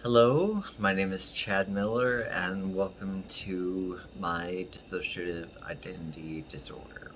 Hello, my name is Chad Miller, and welcome to my dissociative identity disorder.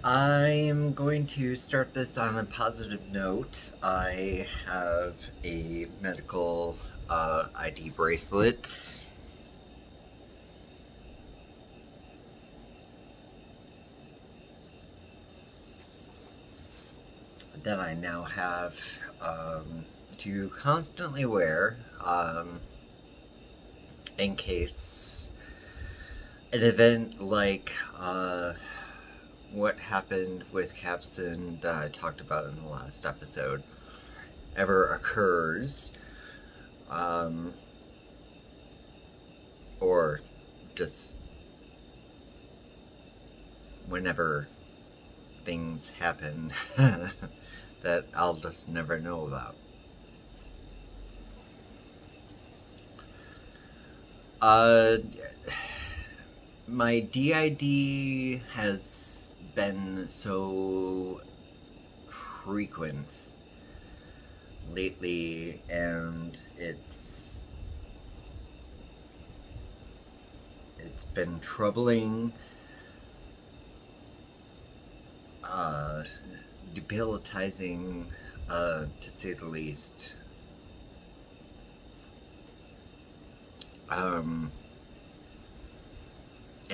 I am going to start this on a positive note. I have a medical ID bracelet. That I now have to constantly wear in case an event like what happened with Capstan that I talked about in the last episode ever occurs, or just whenever things happen that I'll just never know about. My DID has been so frequent lately, and it's been troubling, debilitating, to say the least.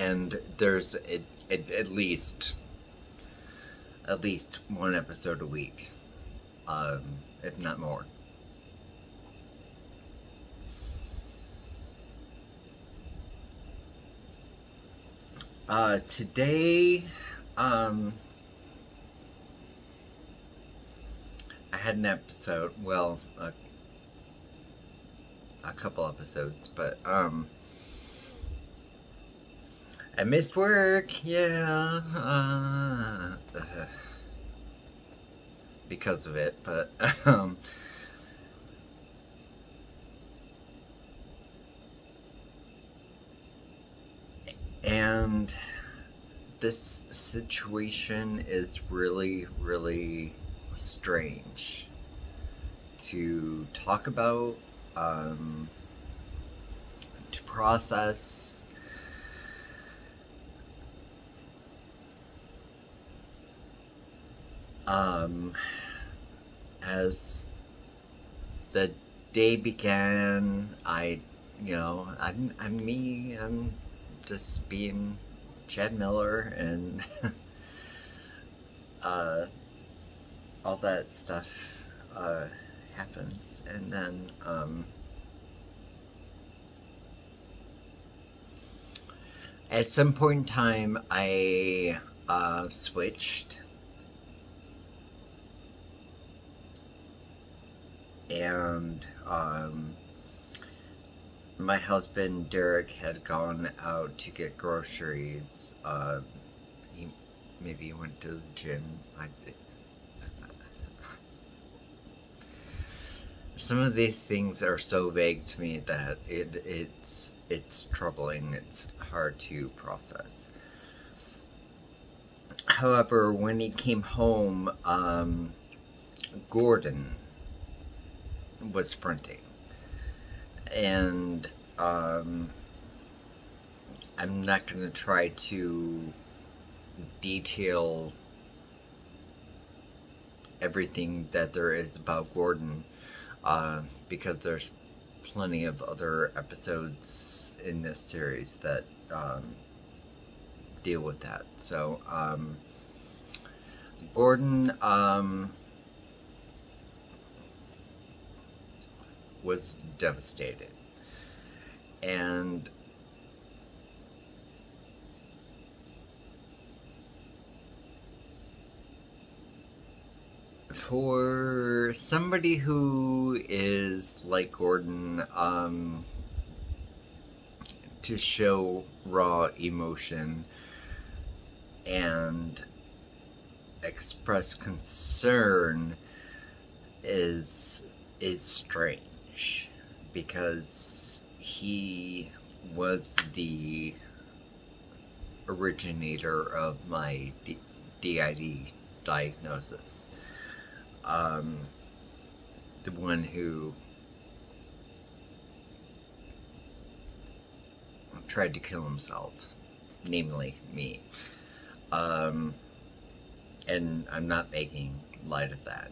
And there's at least one episode a week, if not more. Today, I had an episode, well, a couple episodes, but, I missed work, yeah, because of it, but, and this situation is really, really strange to talk about, to process. As the day began, I'm me, I'm just being Chad Miller, and all that stuff happens, and then at some point in time I switched, and my husband Derek had gone out to get groceries. Maybe he went to the gym. Some of these things are so vague to me that it's troubling. It's hard to process. However, when he came home, Gordon was sprinting, and I'm not going to try to detail everything that there is about Gordon, because there's plenty of other episodes in this series that deal with that. So Gordon was devastated, and For somebody who is like Gordon, to show raw emotion and express concern is strange, because he was the originator of my DID diagnosis. The one who tried to kill himself, namely me. And I'm not making light of that.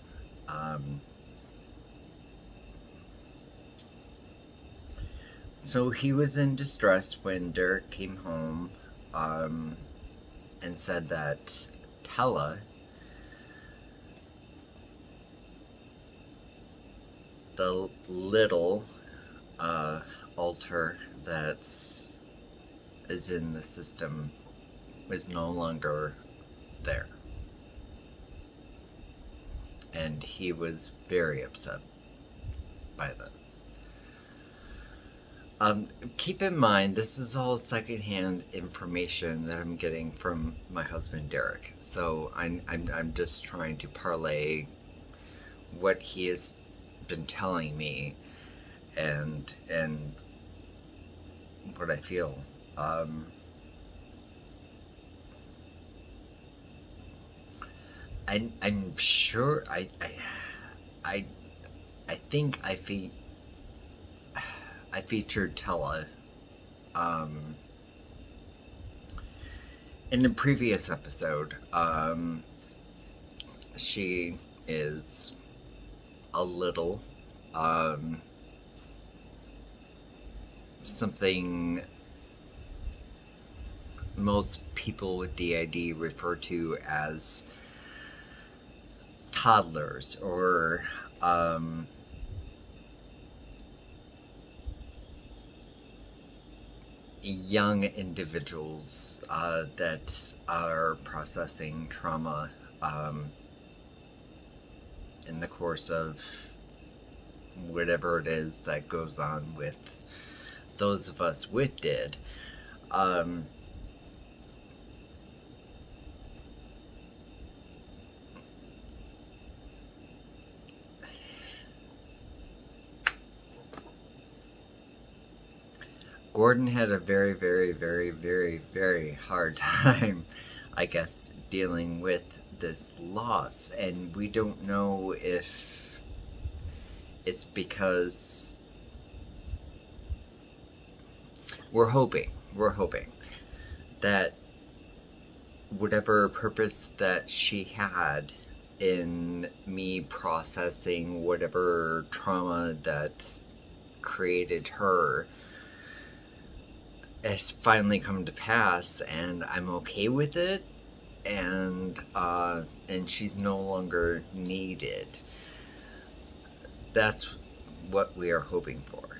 So he was in distress when Derek came home, and said that Tella, the little alter that is in the system, is no longer there. And he was very upset by this. Keep in mind, this is all secondhand information that I'm getting from my husband Derek. So I'm just trying to parlay what he has been telling me and what I feel. I'm sure I think I featured Tella in the previous episode. She is a little something most people with DID refer to as toddlers, or young individuals that are processing trauma in the course of whatever it is that goes on with those of us with DID. Gordon had a very, very, very, very, very hard time, I guess, dealing with this loss, and we don't know if it's because we're hoping that whatever purpose that she had in me processing whatever trauma that created her has finally come to pass, and I'm okay with it, and she's no longer needed. That's what we are hoping for.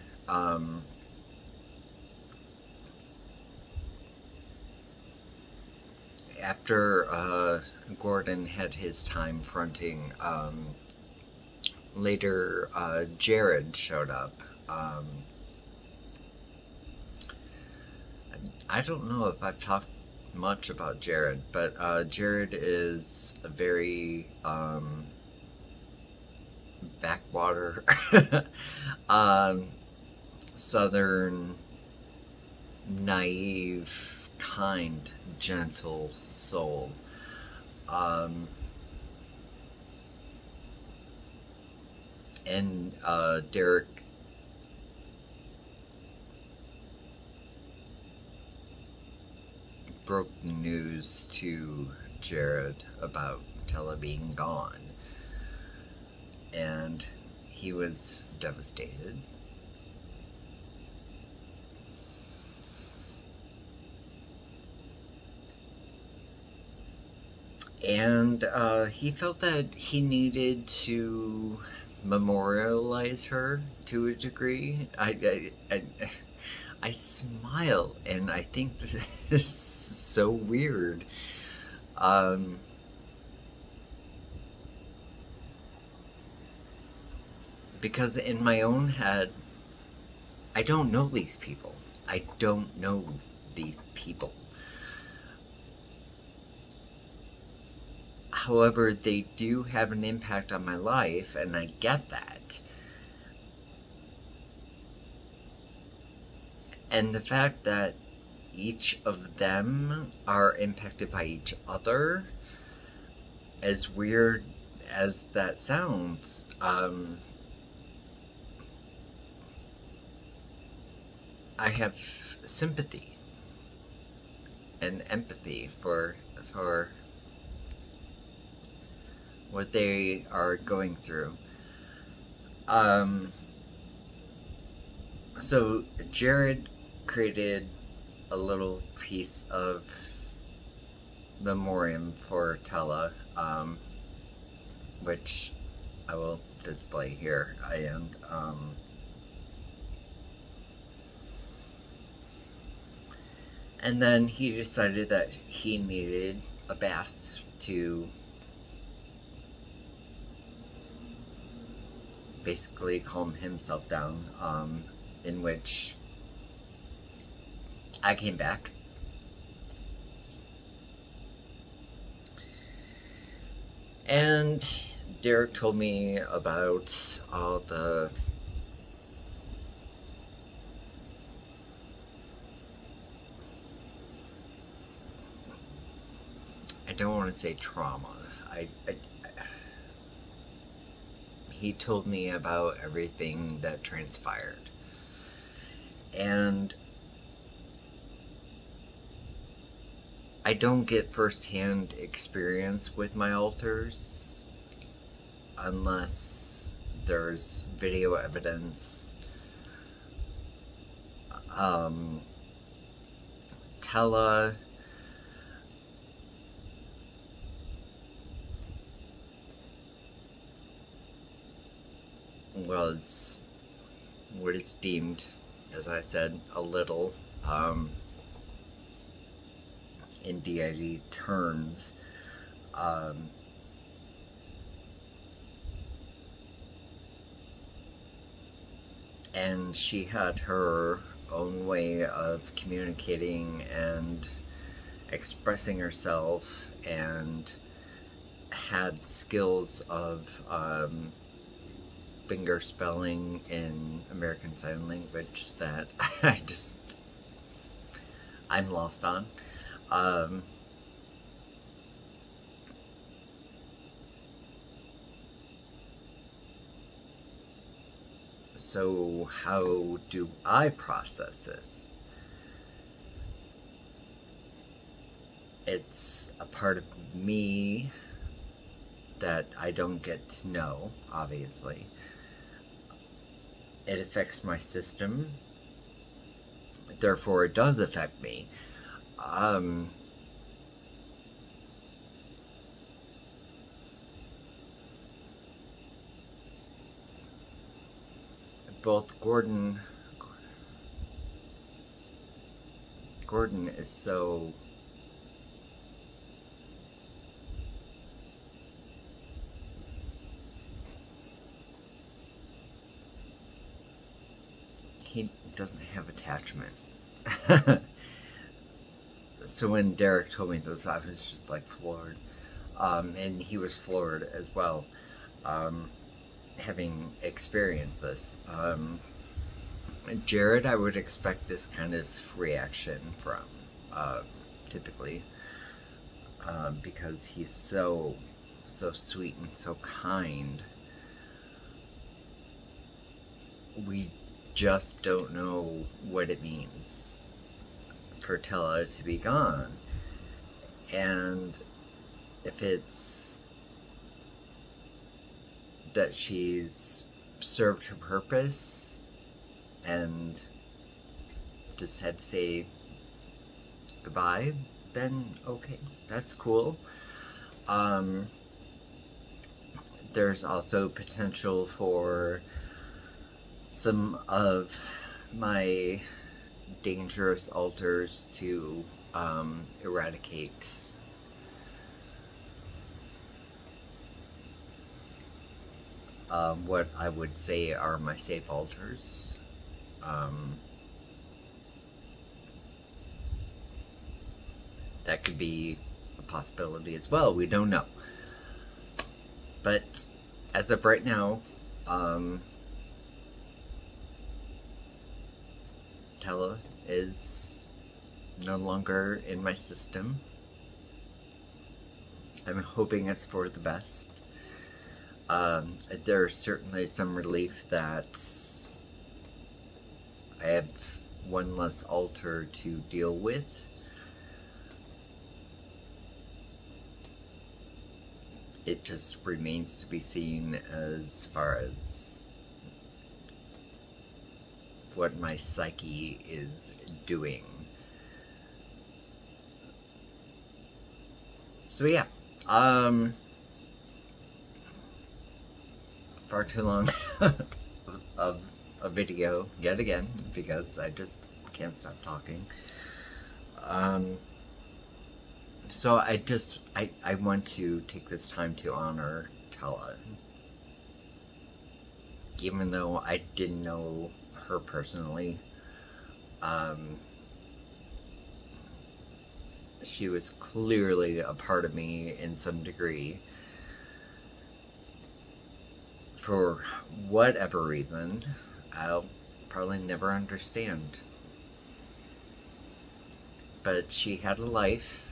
After Gordon had his time fronting, later Jared showed up. I don't know if I've talked much about Jared, but Jared is a very backwater southern, naive, kind, gentle soul. And Derek broke the news to Jared about Tella being gone, and he was devastated. And he felt that he needed to memorialize her to a degree. I smile, and I think this is so weird. Because in my own head, I don't know these people. I don't know these people. However, they do have an impact on my life, and I get that. And the fact that each of them are impacted by each other, as weird as that sounds, I have sympathy and empathy for what they are going through. So Jared created a little piece of memoriam for Tella, which I will display here. And then he decided that he needed a bath to basically calm himself down, in which I came back. And Derek told me about all the I don't want to say trauma. He told me about everything that transpired. And I don't get first-hand experience with my alters unless there's video evidence. Tella was what is deemed, as I said, a little, in DID terms, and she had her own way of communicating and expressing herself, and had skills of finger spelling in American Sign Language that I'm lost on. So how do I process this? It's a part of me that I don't get to know, obviously. It affects my system, therefore it does affect me. Both Gordon is so he doesn't have attachment. So when Derek told me this, I was just like floored. And he was floored as well, having experienced this. Jared, I would expect this kind of reaction from, typically, because he's so sweet and so kind. We just don't know what it means for Tella to be gone. And if it's that she's served her purpose and just had to say goodbye, then okay, that's cool. There's also potential for some of my dangerous alters to eradicate what I would say are my safe altars. That could be a possibility as well. We don't know. But as of right now, Tella is no longer in my system. I'm hoping it's for the best. There's certainly some relief that I have one less altar to deal with. It just remains to be seen as far as what my psyche is doing. So yeah, far too long of a video yet again, because I just can't stop talking. So I want to take this time to honor Tella. Even though I didn't know her personally, she was clearly a part of me in some degree. For whatever reason, I'll probably never understand. But she had a life.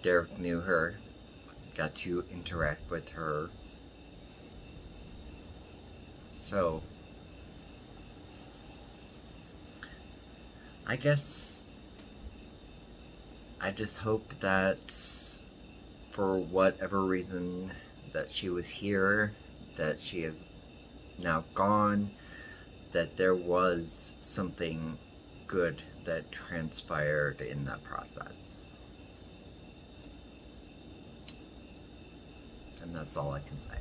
Derek knew her, got to interact with her. So, I guess I just hope that for whatever reason that she was here, that she is now gone, that there was something good that transpired in that process. And that's all I can say.